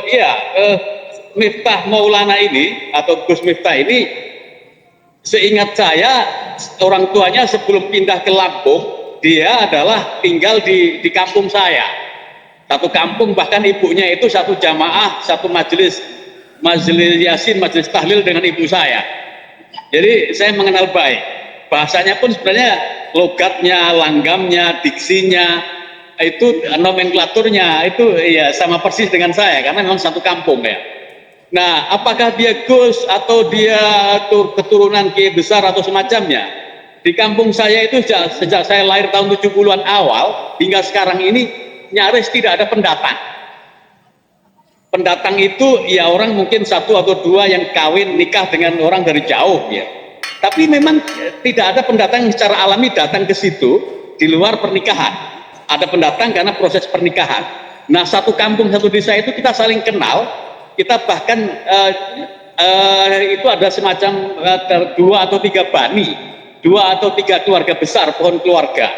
Iya, Miftah Maulana ini atau Gus Miftah ini, seingat saya orang tuanya sebelum pindah ke Lampung, dia adalah tinggal di kampung saya, satu kampung, bahkan ibunya itu satu jamaah, satu majelis yasin, majelis tahlil dengan ibu saya. Jadi saya mengenal baik. Bahasanya pun sebenarnya logatnya, langgamnya, diksinya, itu nomenklaturnya itu ya sama persis dengan saya karena memang satu kampung ya. Nah, apakah dia Gus atau dia keturunan kiai besar atau semacamnya? Di kampung saya itu sejak saya lahir tahun 70-an awal hingga sekarang ini nyaris tidak ada pendatang. Pendatang itu ya orang mungkin satu atau dua yang kawin nikah dengan orang dari jauh ya. Tapi memang tidak ada pendatang yang secara alami datang ke situ di luar pernikahan. Ada pendatang karena proses pernikahan. Nah, satu kampung satu desa itu kita saling kenal. Kita bahkan itu ada semacam 2 atau 3 bani, 2 atau 3 keluarga besar, pohon keluarga.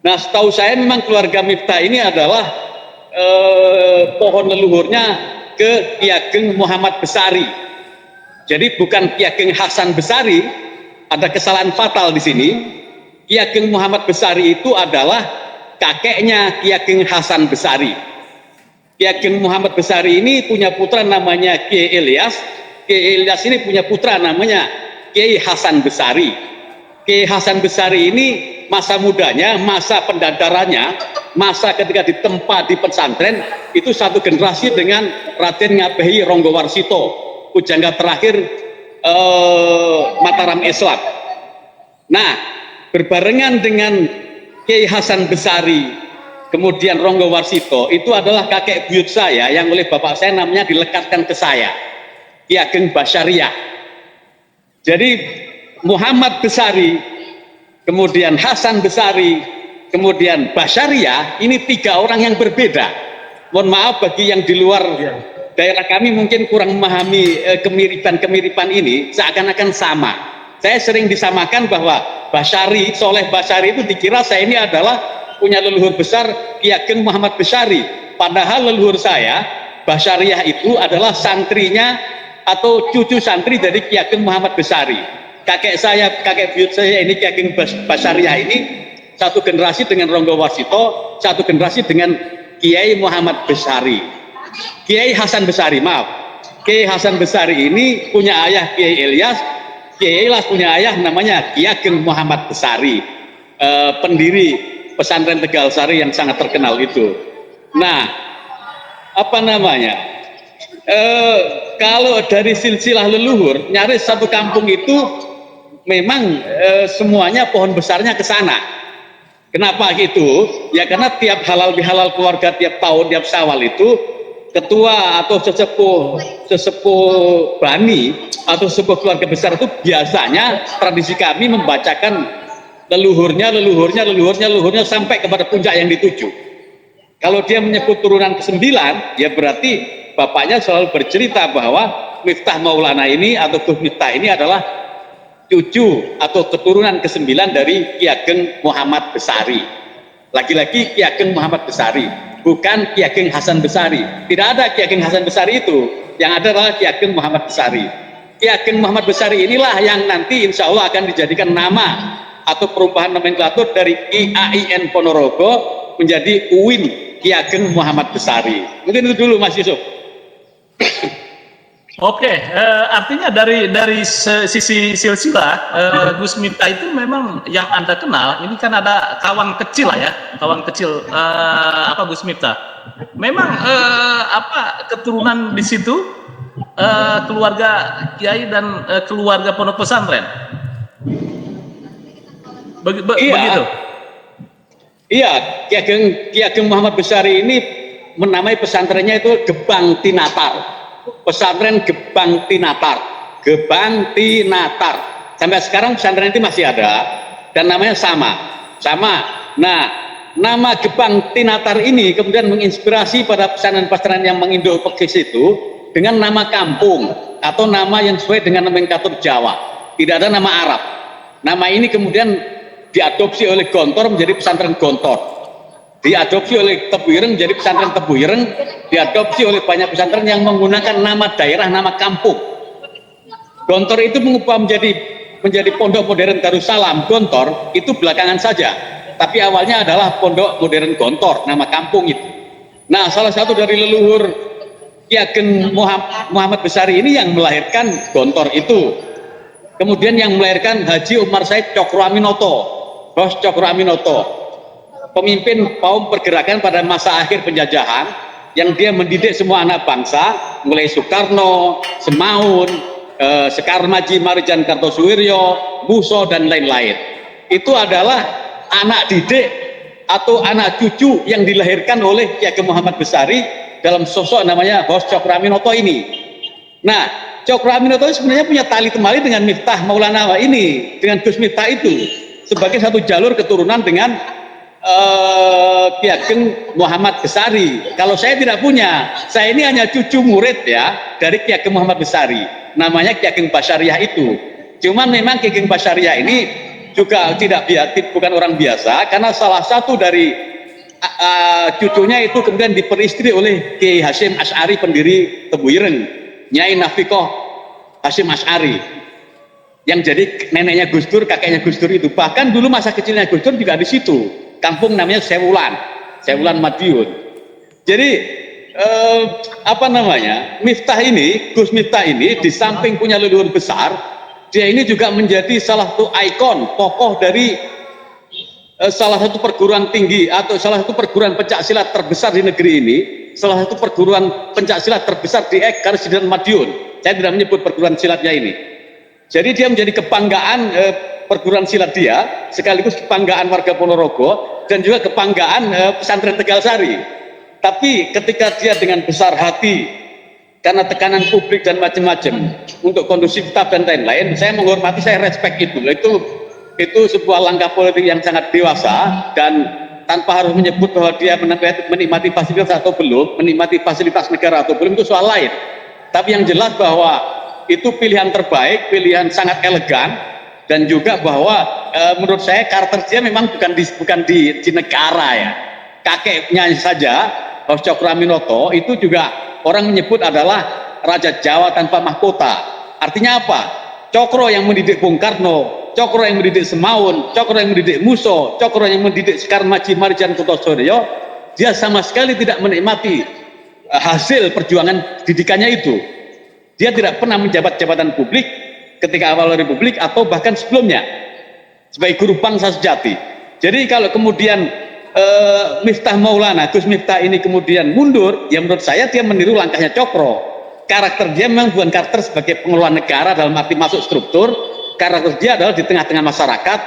Nah, setahu saya memang keluarga Miftah ini adalah pohon leluhurnya ke Ki Ageng Muhammad Besari. Jadi bukan Ki Ageng Hasan Besari, ada kesalahan fatal di sini. Ki Ageng Muhammad Besari itu adalah kakeknya Ki Ageng Hasan Besari. Ki Ageng Muhammad Besari ini punya putra namanya Kiai Ilyas. Kiai Ilyas ini punya putra namanya Kiai Hasan Besari. Kiai Hasan Besari ini masa mudanya, masa pendadarannya, masa ketika ditempa di pesantren itu satu generasi dengan Raden Ngabehi Ronggowarsito, pujangga terakhir Mataram Islam. Nah, berbarengan dengan Kiai Hasan Besari, kemudian Ronggowarsito, itu adalah kakek buyut saya yang oleh bapak saya namanya dilekatkan ke saya, Ki Ageng Basyariah. Jadi Muhammad Besari, kemudian Hasan Besari, kemudian Basyariah, ini 3 orang yang berbeda. Mohon maaf bagi yang di luar daerah kami mungkin kurang memahami kemiripan-kemiripan ini, seakan-akan sama. Saya sering disamakan bahwa Basyari, Soleh Basyari itu dikira saya ini adalah punya leluhur besar Ki Ageng Muhammad Besari. Padahal leluhur saya, Basyariah itu adalah santrinya atau cucu santri dari Ki Ageng Muhammad Besari. Kakek saya, kakek buyut saya ini Ki Ageng Basyariah ini satu generasi dengan Ronggowarsito, satu generasi dengan Kiai Muhammad Besari. Kiai Hasan Besari, maaf, Kiai Hasan Besari ini punya ayah Kiai Ilyas. Kiai Ilyas punya ayah namanya Ki Ageng Muhammad Besari, pendiri pesantren Tegal Sari yang sangat terkenal itu. Nah, apa namanya, kalau dari silsilah leluhur nyaris satu kampung itu memang semuanya pohon besarnya ke sana. Kenapa gitu? Ya karena tiap halal bihalal keluarga tiap tahun, tiap Syawal itu ketua atau sesepuh bani atau sebuah keluarga besar itu biasanya tradisi kami membacakan leluhurnya sampai kepada puncak yang dituju. Kalau dia menyebut turunan ke-9, ya berarti bapaknya selalu bercerita bahwa Miftah Maulana ini atau Gus Miftah ini adalah cucu atau keturunan ke-9 dari Ki Ageng Muhammad Besari. Lagi-lagi Ki Ageng Muhammad Besari, bukan Ki Ageng Hasan Besari. Tidak ada Ki Ageng Hasan Besari itu, yang ada adalah Ki Ageng Muhammad Besari. Ki Ageng Muhammad Besari inilah yang nanti insya Allah akan dijadikan nama atau perubahan nomenklatur dari IAIN Ponorogo menjadi UIN Ki Ageng Muhammad Besari. Mungkin itu dulu Mas Yusuf. Oke, artinya dari sisi silsilah Gus Miftah itu memang yang Anda kenal ini kan ada kawan kecil lah ya, kawan kecil Gus Miftah. Memang keturunan di situ keluarga kiai dan keluarga pondok pesantren. Begitu. Iya, Ki Ageng Muhammad Besari ini menamai pesantrennya itu Gebang Tinatar. Pesantren Gebang Tinatar. Sampai sekarang pesantren itu masih ada dan namanya sama. Nah, nama Gebang Tinatar ini kemudian menginspirasi pada pesantren-pesantren yang mengindo-pekis itu dengan nama kampung atau nama yang sesuai dengan nomenklatur Jawa. Tidak ada nama Arab. Nama ini kemudian diadopsi oleh Gontor menjadi pesantren Gontor. diadopsi oleh Tebu Ireng, jadi pesantren Tebu Ireng diadopsi oleh banyak pesantren yang menggunakan nama daerah, nama kampung. Gontor itu mengubah menjadi Pondok Modern Darussalam. Gontor itu belakangan saja, tapi awalnya adalah Pondok Modern Gontor, nama kampung itu. Nah, salah satu dari leluhur Ki Ageng Muhammad Besari ini yang melahirkan Gontor itu. Kemudian yang melahirkan Haji Umar Said Cokro Aminoto, Bos Cokro Aminoto, pemimpin kaum pergerakan pada masa akhir penjajahan, yang dia mendidik semua anak bangsa, mulai Soekarno, Semaun, Sekar Maji Marijan Kartosuwiryo, Muso, dan lain-lain. Itu adalah anak didik atau anak cucu yang dilahirkan oleh Ki Ageng Muhammad Besari dalam sosok namanya Bos Cokro Aminoto ini. Nah, Cokro Aminoto sebenarnya punya tali temali dengan Miftah Maulana ini, dengan Gus Miftah itu, sebagai satu jalur keturunan dengan Ki Ageng Muhammad Besari. Kalau saya tidak punya, saya ini hanya cucu murid ya dari Ki Ageng Muhammad Besari, namanya Ki Ageng Basyariah itu. Cuman memang Ki Ageng Basyariah ini juga bukan orang biasa, karena salah satu dari cucunya itu kemudian diperistri oleh Kiai Hasyim Asy'ari, pendiri Tebu Ireng, Nyai Nafiqoh Hasyim Asy'ari, yang jadi neneknya Gus Dur, kakeknya Gus Dur itu. Bahkan dulu masa kecilnya Gus Dur juga di situ, kampung namanya Sewulan Madiun. Jadi Miftah ini, Gus Miftah ini, di samping punya leluhur besar, dia ini juga menjadi salah satu ikon tokoh dari salah satu perguruan tinggi atau salah satu perguruan pencaksilat terbesar di negeri ini, salah satu perguruan pencaksilat terbesar di Garis dan Madiun. Saya tidak menyebut perguruan silatnya ini. Jadi dia menjadi kebanggaan perguruan silat dia, sekaligus kebanggaan warga Ponorogo, dan juga kebanggaan pesantren Tegalsari. Tapi ketika dia dengan besar hati karena tekanan publik dan macam-macam untuk kondusivitas dan lain-lain, saya menghormati, saya respect itu sebuah langkah politik yang sangat dewasa, dan tanpa harus menyebut bahwa dia menikmati fasilitas atau belum, menikmati fasilitas negara atau belum, itu soal lain. Tapi yang jelas bahwa itu pilihan terbaik, pilihan sangat elegan, dan juga bahwa menurut saya karakter dia memang bukan di negara ya. Kakeknya saja, Bos Cokro Aminoto, itu juga orang menyebut adalah Raja Jawa tanpa mahkota. Artinya apa? Cokro yang mendidik Bung Karno, Cokro yang mendidik Semaun, Cokro yang mendidik Muso, Cokro yang mendidik Sekar Maji Marijan Kartosuwiryo, dia sama sekali tidak menikmati hasil perjuangan didikannya itu. Dia tidak pernah menjabat jabatan publik ketika awal Republik atau bahkan sebelumnya sebagai guru bangsa sejati. Jadi kalau kemudian Miftah Maulana, Gus Miftah ini kemudian mundur, ya menurut saya dia meniru langkahnya Cokro. Karakter dia memang bukan karakter sebagai pengelola negara dalam arti masuk struktur. Karakter dia adalah di tengah-tengah masyarakat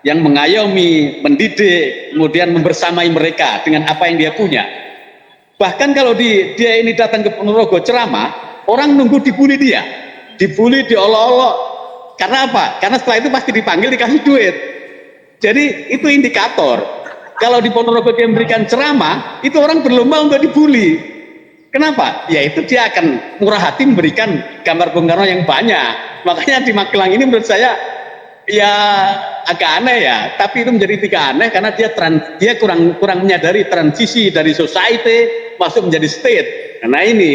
yang mengayomi, mendidik, kemudian membersamai mereka dengan apa yang dia punya. Bahkan kalau dia ini datang ke Ponorogo ceramah, orang nunggu dibully dia, dibully, diolok-olok. Karena apa? Karena setelah itu pasti dipanggil, dikasih duit. Jadi itu indikator. Kalau di Ponorogo dia memberikan ceramah, itu orang berlomba untuk dibully. Kenapa? Ya itu dia akan murah hati memberikan gambar Bung Karno yang banyak. Makanya di Magelang ini menurut saya ya agak aneh ya. Tapi itu menjadi tidak aneh karena dia kurang menyadari transisi dari society masuk menjadi state. Karena ini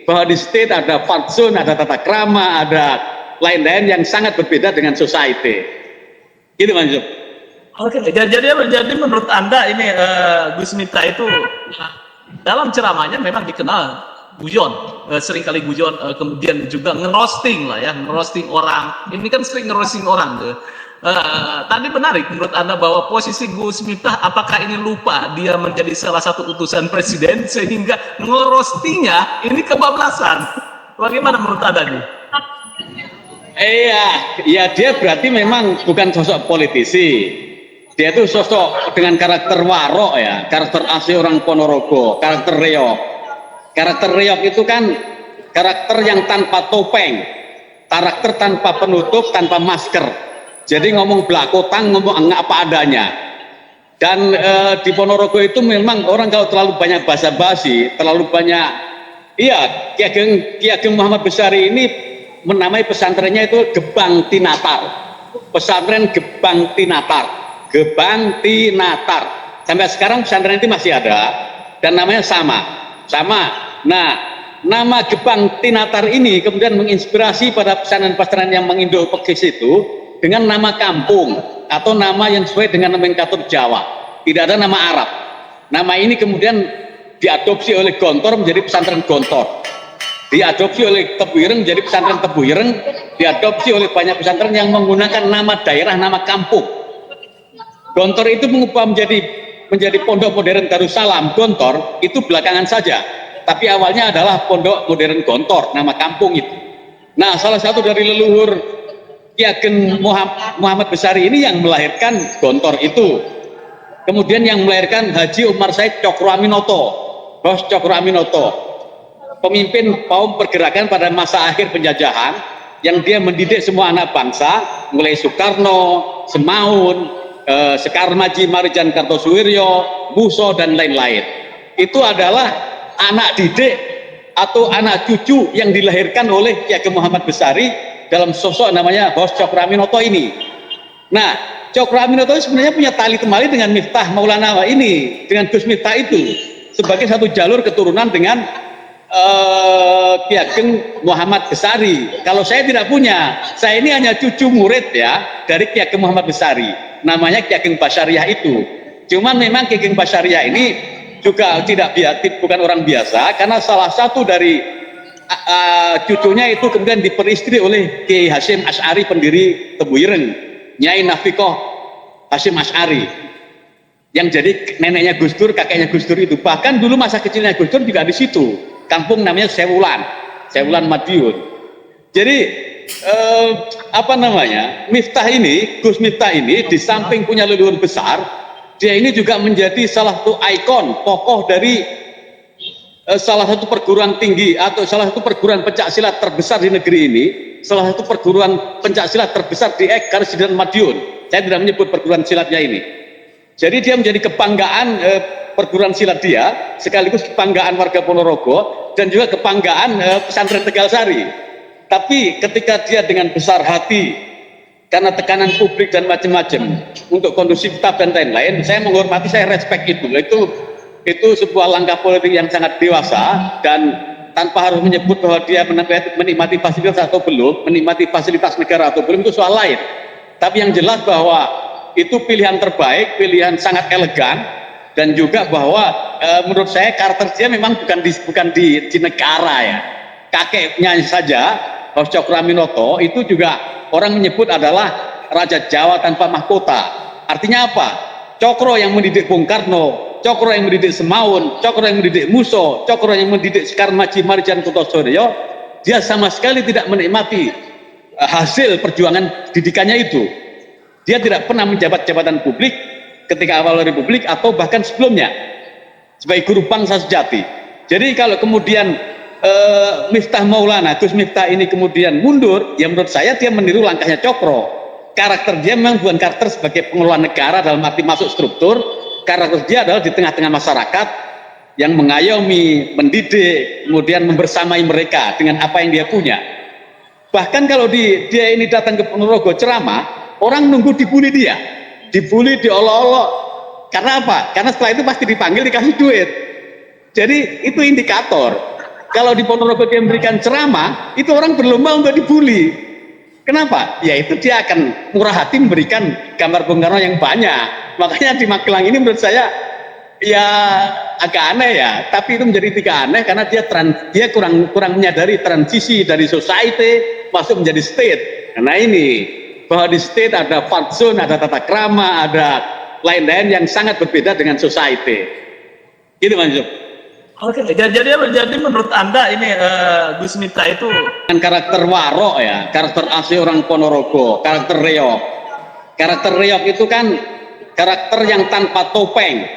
bahwa di state ada fatsun, ada tata krama, ada lain-lain yang sangat berbeda dengan society. Gitu Mas Yusuf. Oke, jadi menurut Anda ini Gus Miftah itu dalam ceramahnya memang dikenal guyon, seringkali guyon, kemudian juga ngerosting lah ya, ngerosting orang. Ini kan sering ngerosting orang tuh. Tadi menarik menurut Anda bahwa posisi Gus Miftah, apakah ini lupa dia menjadi salah satu utusan presiden sehingga ngerostingnya ini kebablasan? Bagaimana menurut Anda nih? Iya, dia berarti memang bukan sosok politisi. Dia itu sosok dengan karakter warok ya, karakter asli orang Ponorogo, karakter reok. Karakter reok itu kan karakter yang tanpa topeng, karakter tanpa penutup, tanpa masker. Jadi ngomong belakotang, ngomong apa adanya. Dan di Ponorogo itu memang orang kalau terlalu banyak basa-basi, terlalu banyak, iya, Ki Ageng Muhammad Besari ini menamai pesantrennya itu Gebang Tinatar, pesantren Gebang Tinatar. Sampai sekarang pesantren itu masih ada dan namanya sama. Nah, nama Gebang Tinatar ini kemudian menginspirasi pada pesantren-pesantren yang menginduk pekis itu dengan nama kampung atau nama yang sesuai dengan nomenklatur Jawa. Tidak ada nama Arab. Nama ini kemudian diadopsi oleh Gontor menjadi pesantren Gontor. Diadopsi oleh Tebu Ireng menjadi pesantren Tebu Ireng. Diadopsi oleh banyak pesantren yang menggunakan nama daerah, nama kampung. Gontor itu mengubah menjadi Pondok Modern Darussalam Gontor itu belakangan saja, tapi awalnya adalah Pondok Modern Gontor, nama kampung itu. Nah, salah satu dari leluhur Ki Ageng Muhammad Besari ini yang melahirkan Gontor itu, kemudian yang melahirkan Haji Umar Said Cokro Aminoto, Bos Cokro Aminoto, pemimpin kaum pergerakan pada masa akhir penjajahan yang dia mendidik semua anak bangsa, mulai Soekarno, Semaun, Sekar Maji Marijan Kartosuwiryo, Muso dan lain-lain. Itu adalah anak didik atau anak cucu yang dilahirkan oleh Ki Ageng Muhammad Besari dalam sosok namanya Bos Cokro Aminoto ini. Nah, Cokro Aminoto sebenarnya punya tali temali dengan Miftah Maulana ini, dengan Gus Miftah itu sebagai satu jalur keturunan dengan Ki Ageng Muhammad Besari. Kalau saya tidak punya, saya ini hanya cucu murid ya dari Ki Ageng Muhammad Besari. Namanya Ki Ageng Basyariah itu. Cuman memang Ki Ageng Basyariah ini juga bukan orang biasa, karena salah satu dari cucunya itu kemudian diperistri oleh Kiai Hasyim Asy'ari pendiri Tebu Ireng, Nyai Nafikoh Hasyim Asy'ari, yang jadi neneknya Gus Dur, kakeknya Gus Dur itu. Bahkan dulu masa kecilnya Gus Dur juga di situ. Kampung namanya Sewulan Madiun. Jadi Miftah ini, Gus Miftah ini di samping punya leluhur besar, dia ini juga menjadi salah satu ikon tokoh dari salah satu perguruan tinggi atau salah satu perguruan pencaksilat terbesar di negeri ini, salah satu perguruan pencaksilat terbesar di Garis dan Madiun. Saya tidak menyebut perguruan silatnya ini. Jadi dia menjadi kebanggaan perguruan silat dia, sekaligus kebanggaan warga Ponorogo dan juga kebanggaan pesantren Tegalsari. Tapi ketika dia dengan besar hati karena tekanan publik dan macam-macam untuk kondusivitas dan lain-lain, saya menghormati, saya respect itu sebuah langkah politik yang sangat dewasa, dan tanpa harus menyebut bahwa dia menikmati fasilitas atau belum, menikmati fasilitas negara atau belum, itu soal lain. Tapi yang jelas bahwa itu pilihan terbaik, pilihan sangat elegan, dan juga bahwa menurut saya karakter dia memang bukan di negara ya. Kakeknya saja, Bos Cokro Aminoto itu juga orang menyebut adalah Raja Jawa tanpa mahkota. Artinya apa? Cokro yang mendidik Bung Karno, Cokro yang mendidik Semaun, Cokro yang mendidik Muso, Cokro yang mendidik Sekar Maji Marijan Kartosuwiryo, dia sama sekali tidak menikmati hasil perjuangan didikannya itu. Dia tidak pernah menjabat jabatan publik ketika awal Republik atau bahkan sebelumnya sebagai guru bangsa sejati. Jadi kalau kemudian Miftah Maulana, Gus Miftah ini kemudian mundur, ya menurut saya dia meniru langkahnya Cokro. Karakter dia memang bukan karakter sebagai pengelola negara dalam arti masuk struktur. Karakter dia adalah di tengah-tengah masyarakat yang mengayomi, mendidik, kemudian membersamai mereka dengan apa yang dia punya. Bahkan kalau dia ini datang ke Ponorogo ceramah, orang nunggu dibully dia, dibully, diolok-olok. Karena apa? Karena setelah itu pasti dipanggil, dikasih duit. Jadi itu indikator. Kalau di Ponorogo dia memberikan ceramah, itu orang berlomba untuk dibully. Kenapa? Ya itu dia akan murah hati memberikan gambar Bung Karno yang banyak. Makanya di Magelang ini menurut saya ya agak aneh ya. Tapi itu menjadi tidak aneh karena dia kurang menyadari transisi dari society masuk menjadi state. Karena ini bahwa di state ada fart zone, ada tata krama, ada lain-lain yang sangat berbeda dengan society. Gitu Mas Yusuf. Oke, jadi menurut Anda ini Gus Miftah itu dengan karakter warok ya, karakter asli orang Ponorogo, karakter reok. Karakter reok itu kan karakter yang tanpa topeng,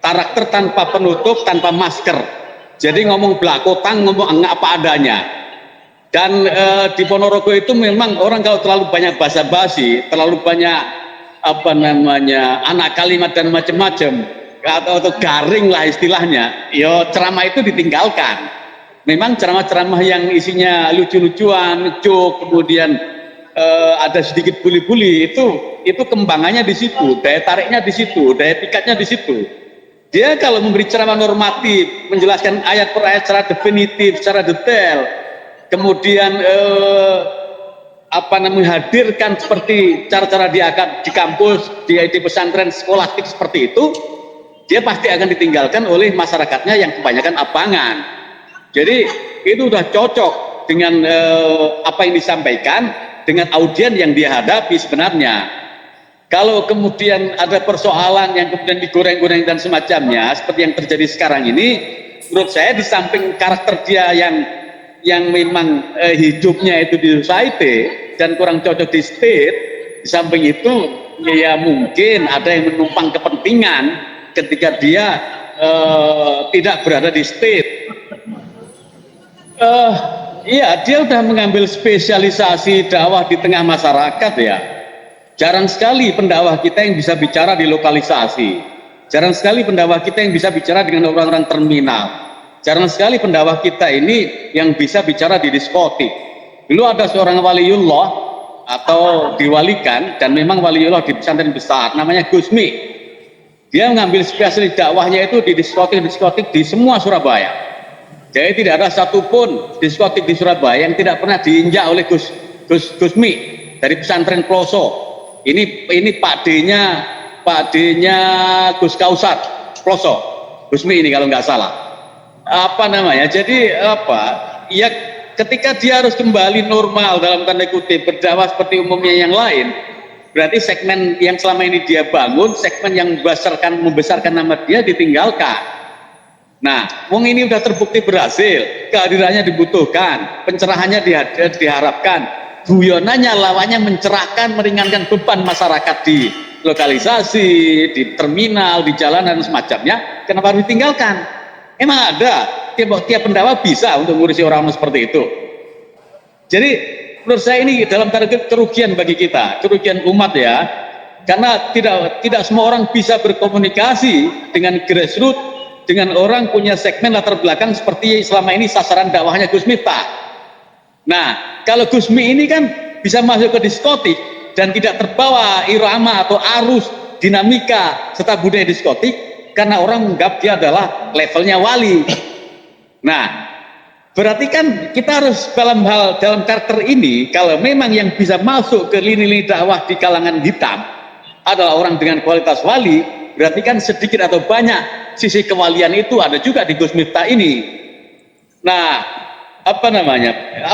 karakter tanpa penutup, tanpa masker. Jadi ngomong belakotang, ngomong apa adanya. Dan di Ponorogo itu memang orang kalau terlalu banyak basa-basi, terlalu banyak anak kalimat dan macam-macam, atau garing lah istilahnya, yo ceramah itu ditinggalkan. Memang ceramah-ceramah yang isinya lucu-lucuan, joke, kemudian ada sedikit buli-buli, itu kembangannya di situ, daya tariknya di situ, daya pikatnya di situ. Dia kalau memberi ceramah normatif, menjelaskan ayat per ayat secara definitif, secara detail, kemudian menghadirkan seperti cara-cara di kampus, di pesantren sekolastik seperti itu, dia pasti akan ditinggalkan oleh masyarakatnya yang kebanyakan abangan. Jadi itu sudah cocok dengan apa yang disampaikan, dengan audien yang dia hadapi sebenarnya. Kalau kemudian ada persoalan yang kemudian digoreng-goreng dan semacamnya, seperti yang terjadi sekarang ini, menurut saya di samping karakter dia yang memang hidupnya itu di society dan kurang cocok di state, di samping itu ya mungkin ada yang menumpang kepentingan ketika dia tidak berada di state. Iya, dia sudah mengambil spesialisasi dakwah di tengah masyarakat ya. Jarang sekali pendakwah kita yang bisa bicara di lokalisasi. Jarang sekali pendakwah kita yang bisa bicara dengan orang-orang terminal. Jarang sekali pendakwah kita ini yang bisa bicara di diskotik. Dulu ada seorang waliullah atau diwalikan, dan memang waliullah di pesantren besar, namanya Gusmi. Dia mengambil spesialis dakwahnya itu di diskotik di semua Surabaya. Jadi tidak ada satupun diskotik di Surabaya yang tidak pernah diinjak oleh Gusmi dari pesantren Ploso. Ini Pak D-nya Gus Kausat Ploso, Gusmi ini kalau nggak salah. Jadi ya ketika dia harus kembali normal dalam tanda kutip berdakwah seperti umumnya yang lain, berarti segmen yang selama ini dia bangun, segmen yang membesarkan nama dia ditinggalkan. Nah, wong ini udah terbukti berhasil, kehadirannya dibutuhkan, pencerahannya diharapkan, guyonannya lawannya mencerahkan, meringankan beban masyarakat di lokalisasi, di terminal, di jalanan dan semacamnya. Kenapa harus ditinggalkan? Emang ada tiap pendakwah bisa untuk ngurusi orang seperti itu. Jadi menurut saya ini dalam tanda kerugian bagi kita, kerugian umat ya, karena tidak semua orang bisa berkomunikasi dengan grassroots, dengan orang punya segmen latar belakang seperti selama ini sasaran dakwahnya Gus Miftah. Nah, kalau Gusmi ini kan bisa masuk ke diskotik dan tidak terbawa irama atau arus dinamika serta budaya diskotik karena orang menganggap dia adalah levelnya wali. Nah, berarti kan kita harus dalam karakter ini, kalau memang yang bisa masuk ke lini-lini dakwah di kalangan hitam adalah orang dengan kualitas wali, berarti kan sedikit atau banyak sisi kewalian itu ada juga di Gus Miftah ini. Nah,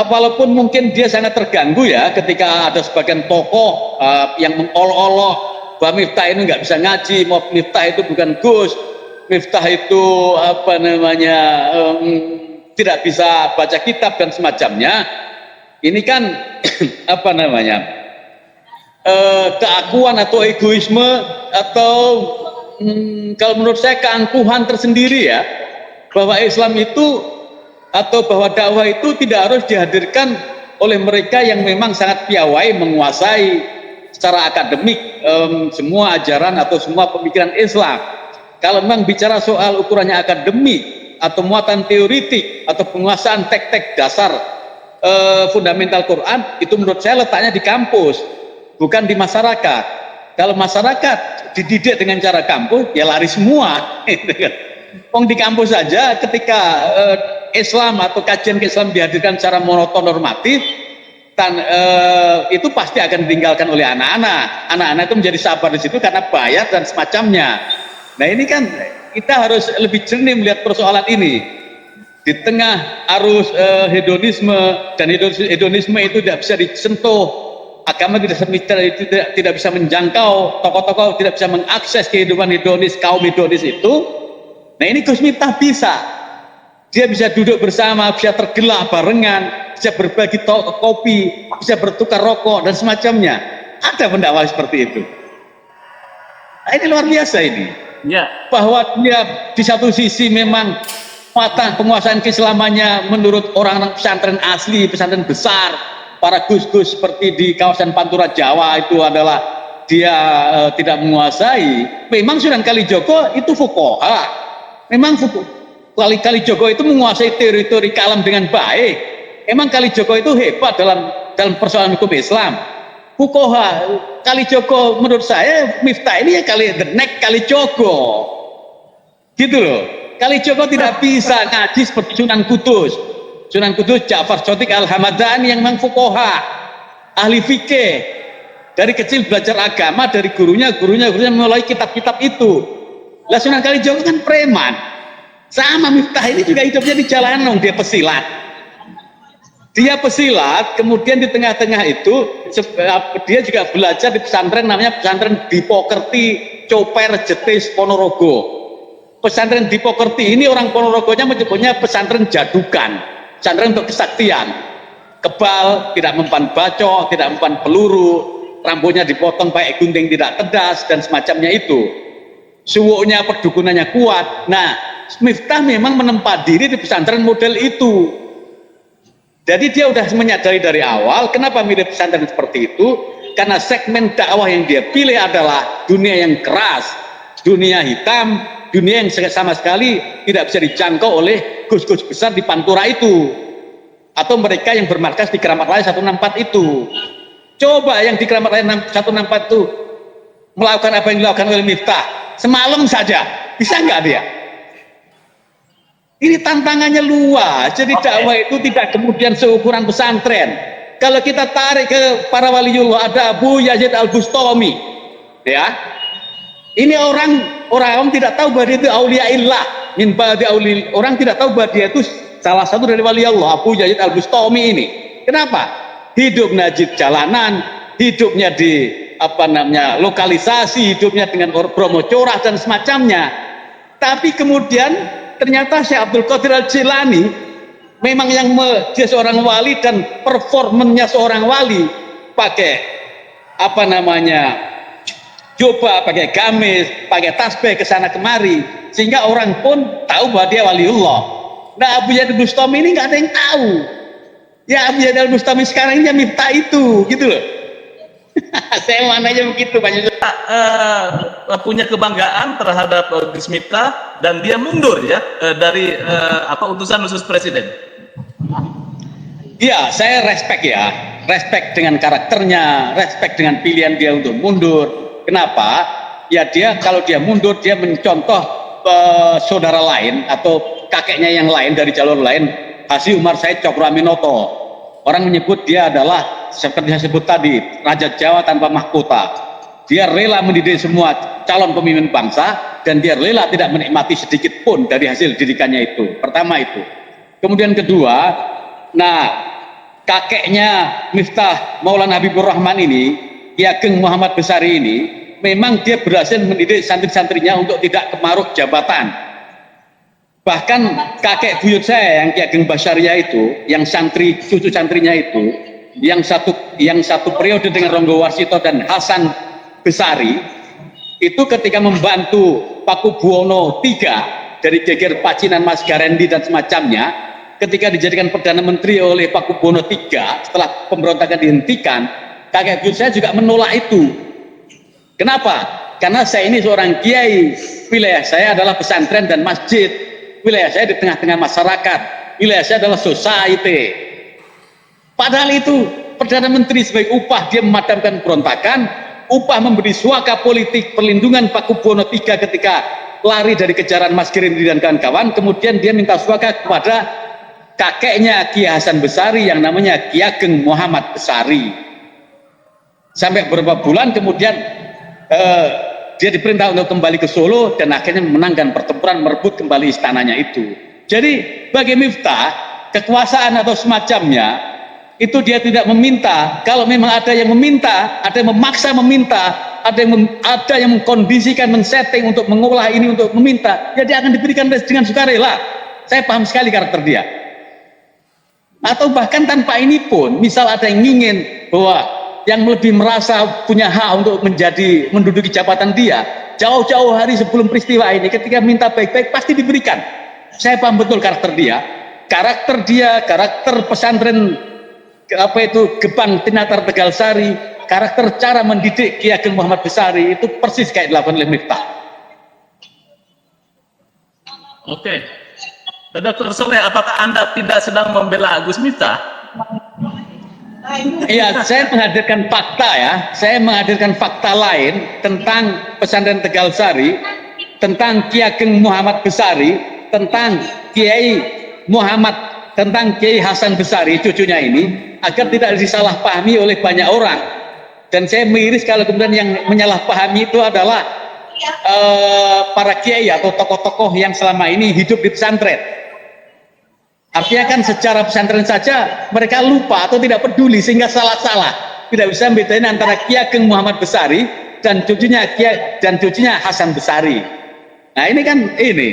walaupun mungkin dia sangat terganggu ya ketika ada sebagian tokoh yang mengolok-olok bahwa Miftah ini nggak bisa ngaji, Miftah itu bukan Gus, Miftah itu tidak bisa baca kitab dan semacamnya. Ini kan keakuan atau egoisme atau kalau menurut saya keangkuhan tersendiri ya, bahwa Islam itu atau bahwa dakwah itu tidak harus dihadirkan oleh mereka yang memang sangat piawai menguasai secara akademik semua ajaran atau semua pemikiran Islam. Kalau memang bicara soal ukurannya akademik atau muatan teoritik atau penguasaan tek-tek dasar fundamental Quran, itu menurut saya letaknya di kampus, bukan di masyarakat. Kalau masyarakat dididik dengan cara kampus, ya lari semua. Di kampus saja ketika Islam atau kajian Islam dihadirkan secara monoton normatif, itu pasti akan ditinggalkan oleh anak-anak. Anak-anak itu menjadi sabar di situ karena bayar dan semacamnya. Nah ini kan kita harus lebih jernih melihat persoalan ini. Di tengah arus hedonisme, dan hedonisme itu tidak bisa disentuh. Agama tidak bisa menjangkau, tokoh-tokoh tidak bisa mengakses kehidupan hedonis, kaum hedonis itu. Nah ini Gus Miftah bisa. Dia bisa duduk bersama, bisa tergelah barengan, bisa berbagi kopi, bisa bertukar rokok dan semacamnya. Ada pendakwah seperti itu. Nah, ini luar biasa ini. Ya. Bahwa dia di satu sisi memang penguasaan keislamannya menurut orang-orang pesantren asli, pesantren besar, para gus-gus seperti di kawasan Pantura Jawa itu adalah dia tidak menguasai. Memang Sunan Kalijogo itu fuqaha. Memang Kalijogo itu menguasai teori-teori kalam dengan baik. Emang Kalijogo itu hebat dalam dalam persoalan hukum Islam. Fuqaha Kalijogo menurut saya Miftah ini ya kali the next Kalijogo. Gitu loh. Kalijogo tidak bisa ngaji seperti Sunan Kudus. Sunan Kudus Ja'far Shadiq Al-Hamadani yang memang fuqaha, ahli fikih. Dari kecil belajar agama dari gurunya mulai kitab-kitab itu. Lah Sunan Kalijogo kan preman. Sama Miftah ini juga hidupnya di jalanan, dia pesilat. Dia pesilat, kemudian di tengah-tengah itu dia juga belajar di pesantren namanya pesantren Dipokerti Coper Jetis Ponorogo. Pesantren Dipokerti ini orang Ponorogonya menyebutnya pesantren jadukan, pesantren untuk kesaktian. Kebal, tidak mempan bacok, tidak mempan peluru, rambutnya dipotong pakai gunting tidak tedas dan semacamnya itu. Suwuknya perdukunannya kuat. Nah, Miftah memang menempa diri di pesantren model itu. Jadi dia sudah menyadari dari awal kenapa milih pesantren seperti itu, karena segmen dakwah yang dia pilih adalah dunia yang keras, dunia hitam, dunia yang sama sekali tidak bisa dijangkau oleh gus-gus besar di Pantura itu, atau mereka yang bermarkas di Keramat Raya 164 itu. Coba yang di Keramat Raya 164 itu melakukan apa yang dilakukan oleh Miftah semalam saja, bisa nggak dia? Ini tantangannya luas, jadi dakwah itu tidak kemudian seukuran pesantren. Kalau kita tarik ke para waliullah, ada Abu Yazid Al-Bustami, ya. Ini orang tidak tahu bahwa dia itu auliaillah, min ba'di auli. Orang tidak tahu bahwa dia itu salah satu dari wali Allah, Abu Yazid Al-Bustami ini. Kenapa? Hidup najib jalanan, hidupnya di lokalisasi, hidupnya dengan Bromo Corah dan semacamnya. Tapi kemudian ternyata Syekh Abdul Qadir Al-Jilani memang dia seorang wali dan performanya seorang wali, pakai jubah, pakai gamis, pakai tasbih ke sana kemari, sehingga orang pun tahu bahwa dia waliullah. Nah, Abu Yazid Al-Bustami ini nggak ada yang tahu. Ya, Abu Yazid Al-Bustami sekarang ini Miftah itu, gitu loh. Saya mananya begitu Pak Yusuf. Punya kebanggaan terhadap Gus Miftah dan dia mundur ya dari utusan khusus presiden. Iya, saya respect dengan karakternya, respect dengan pilihan dia untuk mundur. Kenapa? Ya kalau dia mundur, dia mencontoh saudara lain atau kakeknya yang lain dari jalur lain, Haji Umar Said Cokroaminoto. Orang menyebut dia adalah seperti saya sebut tadi, Raja Jawa tanpa mahkota. Dia rela mendidik semua calon pemimpin bangsa dan dia rela tidak menikmati sedikit pun dari hasil didikannya itu. Pertama itu. Kemudian kedua, kakeknya Miftah Maulana Habibur Rahman ini, Ki Ageng Muhammad Besari ini, memang dia berhasil mendidik santri-santrinya untuk tidak kemaruk jabatan. Bahkan kakek buyut saya yang Ki Ageng Basaria itu, yang cucu santrinya itu, yang satu periode dengan Ronggo Warsito dan Hasan Besari, itu ketika membantu Pakubuwono III dari geger Pacinan Mas Garendi dan semacamnya, ketika dijadikan Perdana Menteri oleh Pakubuwono III setelah pemberontakan dihentikan, kakek buyut saya juga menolak itu. Kenapa? Karena saya ini seorang kiai, wilayah saya adalah pesantren dan masjid. Wilayah saya di tengah-tengah masyarakat, wilayah saya adalah society. Padahal itu Perdana Menteri sebagai upah dia memadamkan berontakan, upah memberi suaka politik perlindungan Pakubuwono III ketika lari dari kejaran Mas Gerendi dan kawan-kawan. Kemudian dia minta suaka kepada kakeknya Ki Hasan Besari yang namanya Ki Ageng Muhammad Besari. Sampai beberapa bulan kemudian dia diperintah untuk kembali ke Solo dan akhirnya memenangkan pertempuran merebut kembali istananya itu. Jadi bagi Miftah, kekuasaan atau semacamnya itu dia tidak meminta. Kalau memang ada yang meminta, ada yang memaksa meminta, ada yang mengkondisikan, men-setting untuk mengolah ini untuk meminta, ya dia akan diberikan dengan sukarela. Saya paham sekali karakter dia. Atau bahkan tanpa ini pun, misal ada yang ingin bahwa yang lebih merasa punya hak untuk menduduki jabatan dia, jauh-jauh hari sebelum peristiwa ini, ketika minta baik-baik pasti diberikan. Saya paham betul karakter dia, karakter pesantren Gebang Tinatar Tegal Sari, karakter cara mendidik Ki Ageng Muhammad Besari itu persis kayak dilakukan oleh Miftah. Oke, Dr. Soleh, apakah Anda tidak sedang membela Gus Miftah? Iya, saya menghadirkan fakta ya. Saya menghadirkan fakta lain tentang pesantren Tegal Sari, tentang Ki Ageng Muhammad Besari, tentang Kiai Muhammad, tentang Kiai Hasan Besari, cucunya ini, agar tidak disalahpahami oleh banyak orang. Dan saya miris kalau kemudian yang menyalahpahami itu adalah para kiai atau tokoh-tokoh yang selama ini hidup di pesantren. Artinya kan secara pesantren saja mereka lupa atau tidak peduli sehingga salah-salah, tidak bisa membedakan antara Ki Ageng Muhammad Besari dan cucunya Hasan Besari. Nah ini kan ini.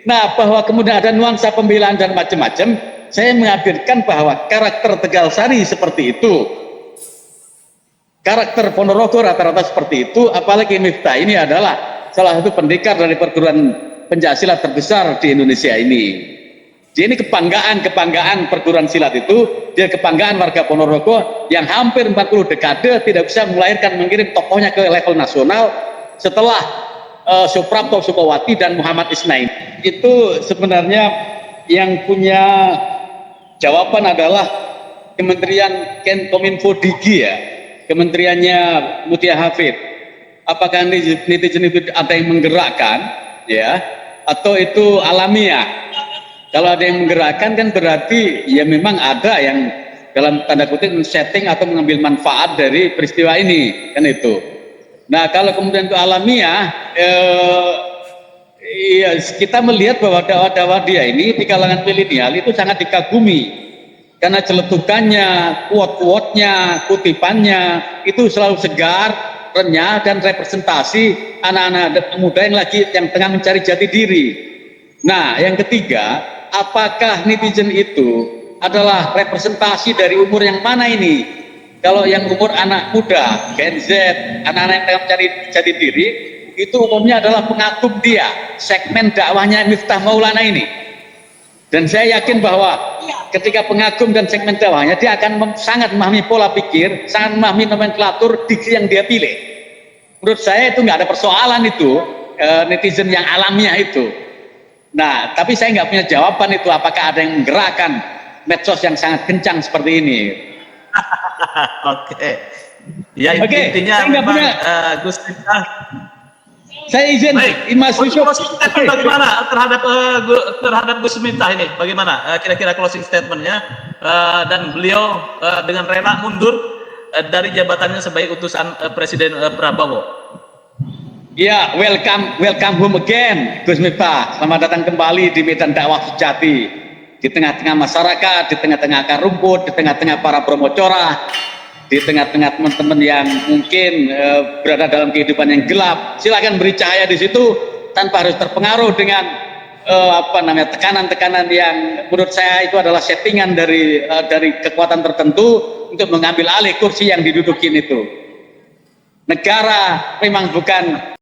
Nah bahwa kemudian ada nuansa pembelaan dan macam-macam, saya menghadirkan bahwa karakter Tegal Sari seperti itu, karakter Ponorogo rata-rata seperti itu, apalagi Miftah ini adalah salah satu pendekar dari perguruan pencaksilat terbesar di Indonesia ini. Jadi ini kebanggaan perguruan silat itu, dia kebanggaan warga Ponorogo yang hampir 40 dekade tidak bisa melahirkan mengirim tokohnya ke level nasional setelah Suprapto Sukowati dan Muhammad Isnain. Itu sebenarnya yang punya jawaban adalah Kementerian Kominfo Digi ya, kementeriannya Mutia Hafid. Apakah netizen itu ada yang menggerakkan ya, atau itu alamiah? Kalau ada yang menggerakkan kan berarti ya memang ada yang dalam tanda kutip men-setting atau mengambil manfaat dari peristiwa ini, kan itu. Nah kalau kemudian itu alamiah, ya, kita melihat bahwa dakwah-dakwah dia ini di kalangan milenial itu sangat dikagumi karena celetukannya, quote-quote-nya, kutipannya itu selalu segar, renyah dan representasi anak-anak muda yang tengah mencari jati diri. Nah yang ketiga, apakah netizen itu adalah representasi dari umur yang mana ini? Kalau yang umur anak muda, Gen Z, anak-anak yang tengah mencari jati diri, itu umumnya adalah pengagum dia, segmen dakwahnya Miftah Maulana ini. Dan saya yakin bahwa ketika pengagum dan segmen dakwahnya, dia akan sangat memahami pola pikir, sangat memahami nomenklatur diksi yang dia pilih. Menurut saya itu nggak ada persoalan itu, netizen yang alamiah itu. Nah, tapi saya nggak punya jawaban itu, apakah ada yang menggerakkan medsos yang sangat kencang seperti ini. Oke. Ya intinya memang Gus Miftah. Saya izin, Mas Yusuf. Closing statement bagaimana terhadap Gus Miftah ini? Bagaimana kira-kira closing statementnya? Dan beliau dengan rela mundur dari jabatannya sebagai utusan Presiden Prabowo. Ya, welcome home again, Gus Miftah. Selamat datang kembali di medan dakwah sejati, di tengah-tengah masyarakat, di tengah-tengah akar rumput, di tengah-tengah para promocora, di tengah-tengah teman-teman yang mungkin berada dalam kehidupan yang gelap. Silakan beri cahaya di situ tanpa harus terpengaruh dengan tekanan-tekanan yang menurut saya itu adalah settingan dari kekuatan tertentu untuk mengambil alih kursi yang didudukin itu. Negara memang bukan